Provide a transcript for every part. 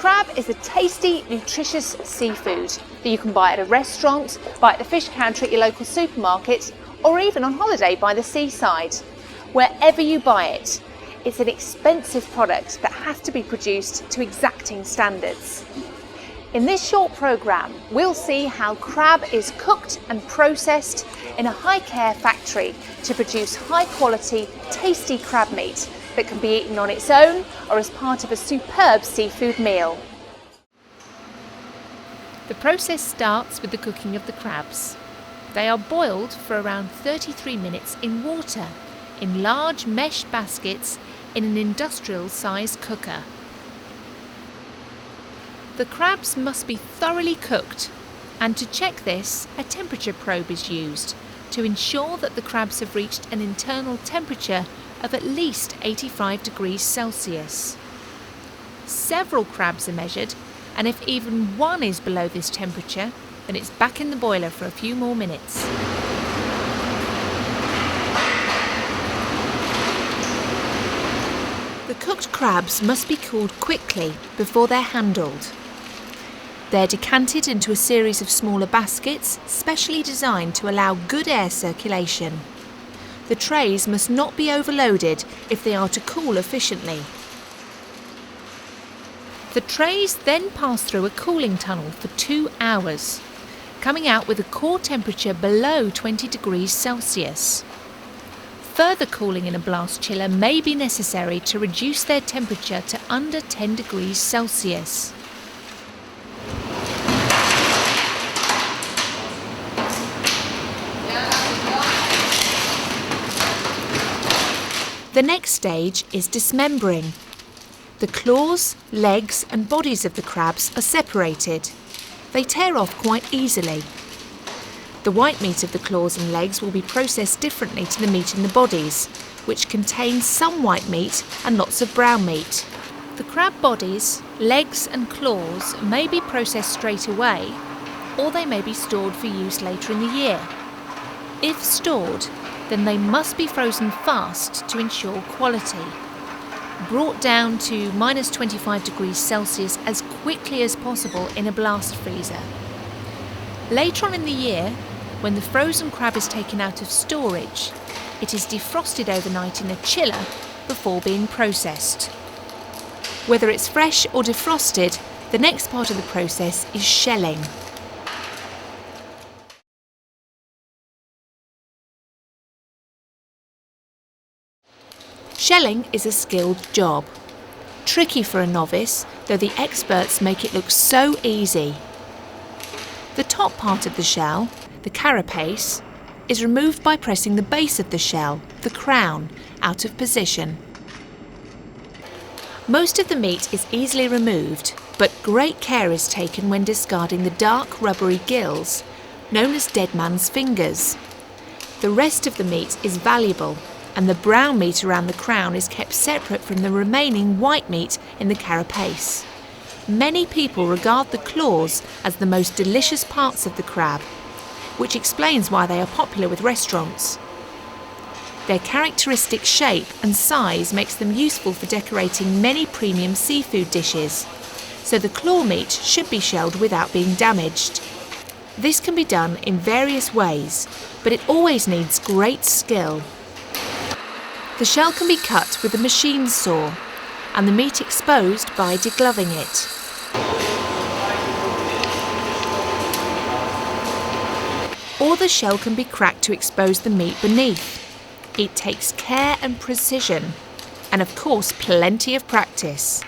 Crab is a tasty, nutritious seafood that you can buy at a restaurant, buy at the fish counter at your local supermarket, or even on holiday by the seaside. Wherever you buy it, it's an expensive product that has to be produced to exacting standards. In this short programme, we'll see how crab is cooked and processed in a high-care factory to produce high-quality, tasty crab meat that can be eaten on its own or as part of a superb seafood meal. The process starts with the cooking of the crabs. They are boiled for around 33 minutes in water, in large mesh baskets in an industrial-sized cooker. The crabs must be thoroughly cooked, and to check this, a temperature probe is used to ensure that the crabs have reached an internal temperature of at least 85 degrees Celsius. Several crabs are measured, and if even one is below this temperature, then it's back in the boiler for a few more minutes. The cooked crabs must be cooled quickly before they're handled. They're decanted into a series of smaller baskets, specially designed to allow good air circulation. The trays must not be overloaded if they are to cool efficiently. The trays then pass through a cooling tunnel for 2 hours, coming out with a core temperature below 20 degrees Celsius. Further cooling in a blast chiller may be necessary to reduce their temperature to under 10 degrees Celsius. The next stage is dismembering. The claws, legs and bodies of the crabs are separated. They tear off quite easily. The white meat of the claws and legs will be processed differently to the meat in the bodies, which contain some white meat and lots of brown meat. The crab bodies, legs and claws may be processed straight away, or they may be stored for use later in the year. If stored, then they must be frozen fast to ensure quality. Brought down to minus 25 degrees Celsius as quickly as possible in a blast freezer. Later on in the year, when the frozen crab is taken out of storage, it is defrosted overnight in a chiller before being processed. Whether it's fresh or defrosted, the next part of the process is shelling. Shelling is a skilled job. Tricky for a novice, though the experts make it look so easy. The top part of the shell, the carapace, is removed by pressing the base of the shell, the crown, out of position. Most of the meat is easily removed, but great care is taken when discarding the dark rubbery gills, known as dead man's fingers. The rest of the meat is valuable, and the brown meat around the crown is kept separate from the remaining white meat in the carapace. Many people regard the claws as the most delicious parts of the crab, which explains why they are popular with restaurants. Their characteristic shape and size makes them useful for decorating many premium seafood dishes, so the claw meat should be shelled without being damaged. This can be done in various ways, but it always needs great skill. The shell can be cut with a machine saw, and the meat exposed by degloving it. Or the shell can be cracked to expose the meat beneath. It takes care and precision, and of course plenty of practice.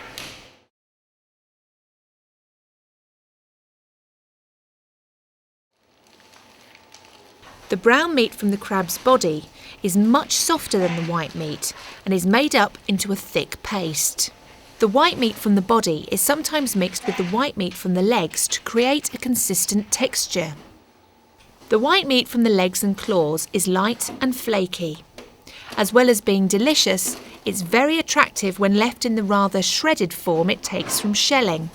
The brown meat from the crab's body is much softer than the white meat and is made up into a thick paste. The white meat from the body is sometimes mixed with the white meat from the legs to create a consistent texture. The white meat from the legs and claws is light and flaky. As well as being delicious, it's very attractive when left in the rather shredded form it takes from shelling.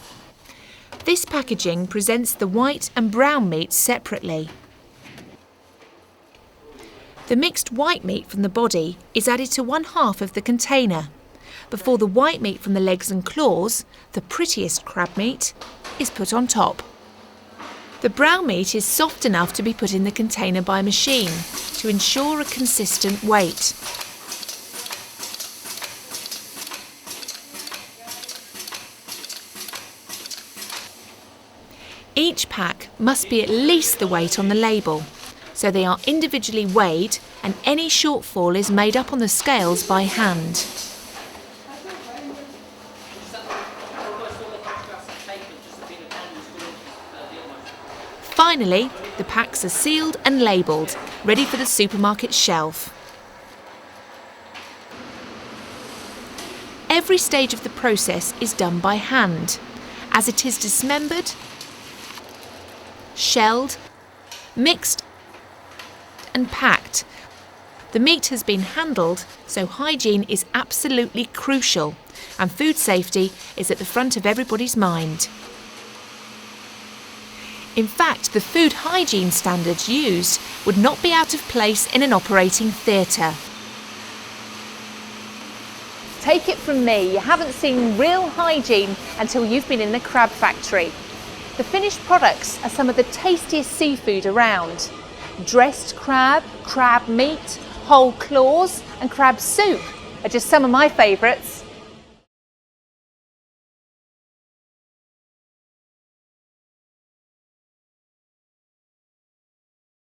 This packaging presents the white and brown meat separately. The mixed white meat from the body is added to 1/2 of the container. before the white meat from the legs and claws, the prettiest crab meat, is put on top. The brown meat is soft enough to be put in the container by machine to ensure a consistent weight. Each pack must be at least the weight on the label, so they are individually weighed and any shortfall is made up on the scales by hand. Finally, the packs are sealed and labelled, ready for the supermarket shelf. Every stage of the process is done by hand, as it is dismembered, shelled, mixed and packed. The meat has been handled, so hygiene is absolutely crucial, and food safety is at the front of everybody's mind. In fact, the food hygiene standards used would not be out of place in an operating theatre. Take it from me, you haven't seen real hygiene until you've been in the crab factory. The finished products are some of the tastiest seafood around. Dressed crab, crab meat, whole claws and crab soup are just some of my favourites.